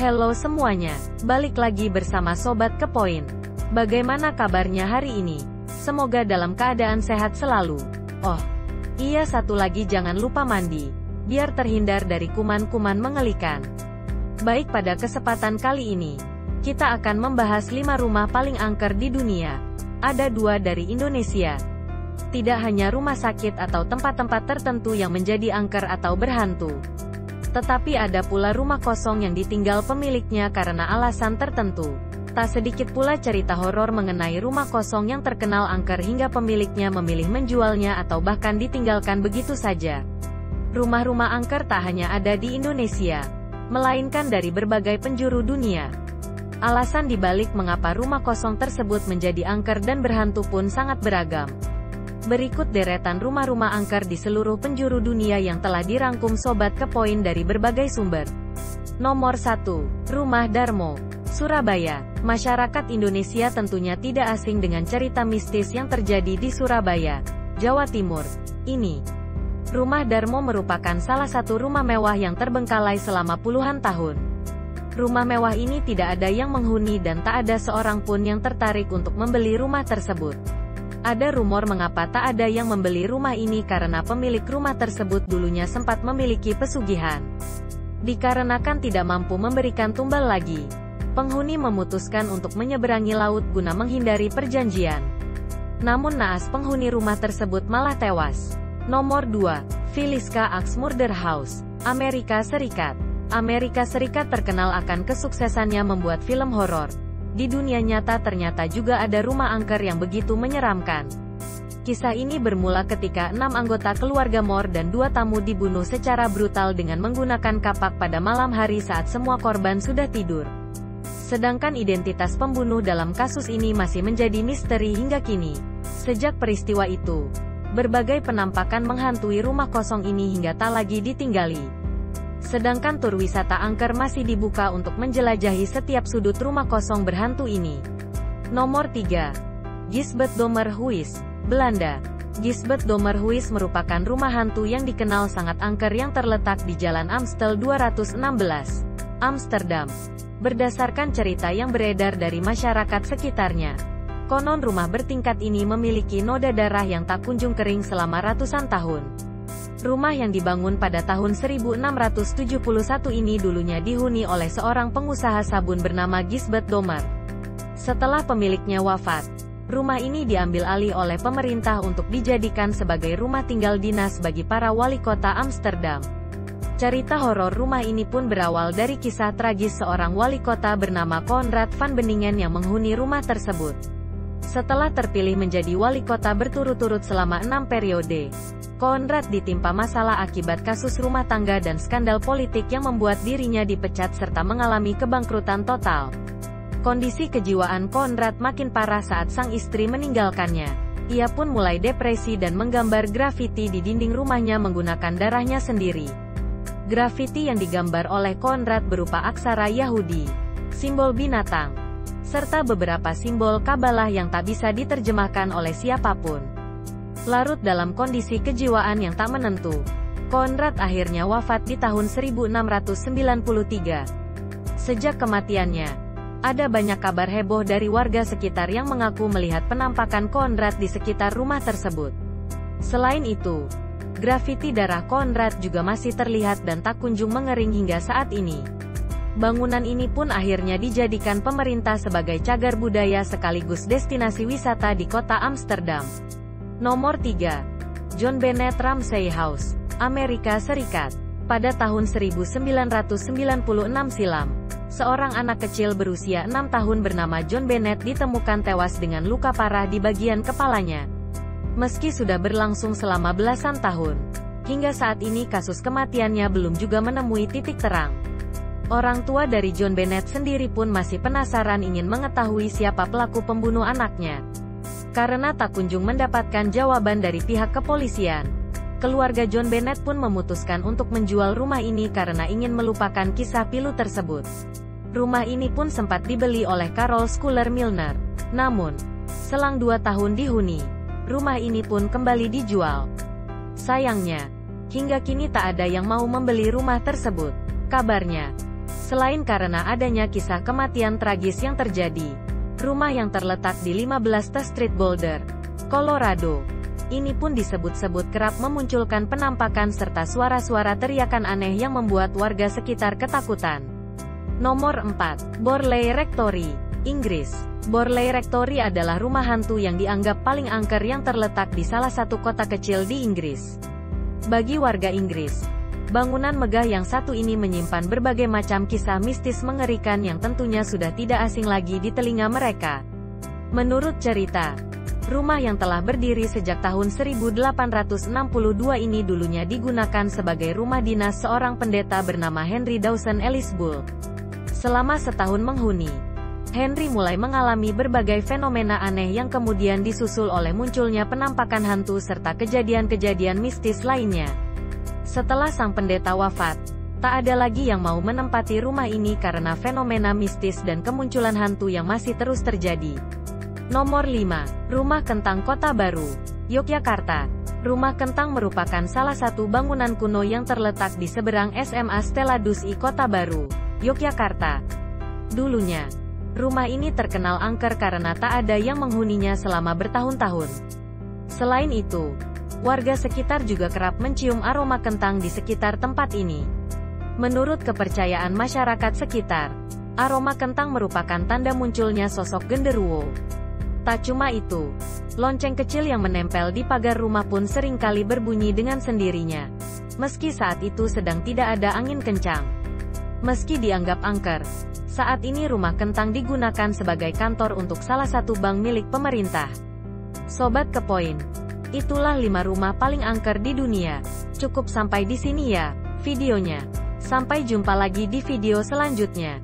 Halo semuanya, balik lagi bersama Sobat Kepoin. Bagaimana kabarnya hari ini? Semoga dalam keadaan sehat selalu. Oh, iya, satu lagi, jangan lupa mandi, biar terhindar dari kuman-kuman mengelikan. Baik, pada kesempatan kali ini, kita akan membahas 5 rumah paling angker di dunia. Ada 2 dari Indonesia. Tidak hanya rumah sakit atau tempat-tempat tertentu yang menjadi angker atau berhantu, tetapi ada pula rumah kosong yang ditinggal pemiliknya karena alasan tertentu. Tak sedikit pula cerita horor mengenai rumah kosong yang terkenal angker hingga pemiliknya memilih menjualnya atau bahkan ditinggalkan begitu saja. Rumah-rumah angker tak hanya ada di Indonesia, melainkan dari berbagai penjuru dunia. Alasan dibalik mengapa rumah kosong tersebut menjadi angker dan berhantu pun sangat beragam. Berikut deretan rumah-rumah angker di seluruh penjuru dunia yang telah dirangkum Sobat Kepoin dari berbagai sumber. Nomor 1. Rumah Darmo, Surabaya. Masyarakat Indonesia tentunya tidak asing dengan cerita mistis yang terjadi di Surabaya, Jawa Timur. Ini, Rumah Darmo merupakan salah satu rumah mewah yang terbengkalai selama puluhan tahun. Rumah mewah ini tidak ada yang menghuni dan tak ada seorang pun yang tertarik untuk membeli rumah tersebut. Ada rumor mengapa tak ada yang membeli rumah ini karena pemilik rumah tersebut dulunya sempat memiliki pesugihan. Dikarenakan tidak mampu memberikan tumbal lagi, penghuni memutuskan untuk menyeberangi laut guna menghindari perjanjian. Namun naas penghuni rumah tersebut malah tewas. Nomor 2. Villisca Axe Murder House, Amerika Serikat. Amerika Serikat terkenal akan kesuksesannya membuat film horor. Di dunia nyata ternyata juga ada rumah angker yang begitu menyeramkan. Kisah ini bermula ketika 6 anggota keluarga Moore dan 2 tamu dibunuh secara brutal dengan menggunakan kapak pada malam hari saat semua korban sudah tidur. Sedangkan identitas pembunuh dalam kasus ini masih menjadi misteri hingga kini. Sejak peristiwa itu, berbagai penampakan menghantui rumah kosong ini hingga tak lagi ditinggali. Sedangkan tur wisata angker masih dibuka untuk menjelajahi setiap sudut rumah kosong berhantu ini. Nomor 3. Gisbetdomerhuis, Belanda. Gisbetdomerhuis merupakan rumah hantu yang dikenal sangat angker yang terletak di Jalan Amstel 216, Amsterdam. Berdasarkan cerita yang beredar dari masyarakat sekitarnya, konon rumah bertingkat ini memiliki noda darah yang tak kunjung kering selama ratusan tahun. Rumah yang dibangun pada tahun 1671 ini dulunya dihuni oleh seorang pengusaha sabun bernama Gisbert Domer. Setelah pemiliknya wafat, rumah ini diambil alih oleh pemerintah untuk dijadikan sebagai rumah tinggal dinas bagi para wali kota Amsterdam. Cerita horor rumah ini pun berawal dari kisah tragis seorang wali kota bernama Konrad van Beningen yang menghuni rumah tersebut. Setelah terpilih menjadi wali kota berturut-turut selama 6 periode, Konrad ditimpa masalah akibat kasus rumah tangga dan skandal politik yang membuat dirinya dipecat serta mengalami kebangkrutan total. Kondisi kejiwaan Konrad makin parah saat sang istri meninggalkannya. Ia pun mulai depresi dan menggambar grafiti di dinding rumahnya menggunakan darahnya sendiri. Grafiti yang digambar oleh Konrad berupa aksara Yahudi, simbol binatang, serta beberapa simbol Kabalah yang tak bisa diterjemahkan oleh siapapun. Larut dalam kondisi kejiwaan yang tak menentu, Konrad akhirnya wafat di tahun 1693. Sejak kematiannya, ada banyak kabar heboh dari warga sekitar yang mengaku melihat penampakan Konrad di sekitar rumah tersebut. Selain itu, grafiti darah Konrad juga masih terlihat dan tak kunjung mengering hingga saat ini. Bangunan ini pun akhirnya dijadikan pemerintah sebagai cagar budaya sekaligus destinasi wisata di kota Amsterdam. Nomor 3. John Bennett Ramsay House, Amerika Serikat. Pada tahun 1996 silam, seorang anak kecil berusia 6 tahun bernama John Bennett ditemukan tewas dengan luka parah di bagian kepalanya. Meski sudah berlangsung selama belasan tahun, hingga saat ini kasus kematiannya belum juga menemui titik terang. Orang tua dari John Bennett sendiri pun masih penasaran ingin mengetahui siapa pelaku pembunuh anaknya. Karena tak kunjung mendapatkan jawaban dari pihak kepolisian, keluarga John Bennett pun memutuskan untuk menjual rumah ini karena ingin melupakan kisah pilu tersebut. Rumah ini pun sempat dibeli oleh Carol Schuler Milner. Namun, selang 2 tahun dihuni, rumah ini pun kembali dijual. Sayangnya, hingga kini tak ada yang mau membeli rumah tersebut. Kabarnya, Selain karena adanya kisah kematian tragis yang terjadi, rumah yang terletak di 15 T Street Boulder, Colorado, ini pun disebut-sebut kerap memunculkan penampakan serta suara-suara teriakan aneh yang membuat warga sekitar ketakutan. Nomor 4. Borley Rectory, Inggris. Borley Rectory adalah rumah hantu yang dianggap paling angker yang terletak di salah satu kota kecil di Inggris. Bagi warga Inggris, bangunan megah yang satu ini menyimpan berbagai macam kisah mistis mengerikan yang tentunya sudah tidak asing lagi di telinga mereka. Menurut cerita, rumah yang telah berdiri sejak tahun 1862 ini dulunya digunakan sebagai rumah dinas seorang pendeta bernama Henry Dawson Ellis Bull. Selama setahun menghuni, Henry mulai mengalami berbagai fenomena aneh yang kemudian disusul oleh munculnya penampakan hantu serta kejadian-kejadian mistis lainnya. Setelah sang pendeta wafat, tak ada lagi yang mau menempati rumah ini karena fenomena mistis dan kemunculan hantu yang masih terus terjadi. Nomor 5. Rumah Kentang Kota Baru, Yogyakarta. Rumah Kentang merupakan salah satu bangunan kuno yang terletak di seberang SMA Stella Dusci Kota Baru, Yogyakarta. Dulunya, rumah ini terkenal angker karena tak ada yang menghuninya selama bertahun-tahun. Selain itu, warga sekitar juga kerap mencium aroma kentang di sekitar tempat ini. Menurut kepercayaan masyarakat sekitar, aroma kentang merupakan tanda munculnya sosok genderuwo. Tak cuma itu, lonceng kecil yang menempel di pagar rumah pun seringkali berbunyi dengan sendirinya, meski saat itu sedang tidak ada angin kencang. Meski dianggap angker, saat ini rumah kentang digunakan sebagai kantor untuk salah satu bank milik pemerintah. Sobat Kepoin, itulah 5 rumah paling angker di dunia. Cukup sampai di sini ya videonya. Sampai jumpa lagi di video selanjutnya.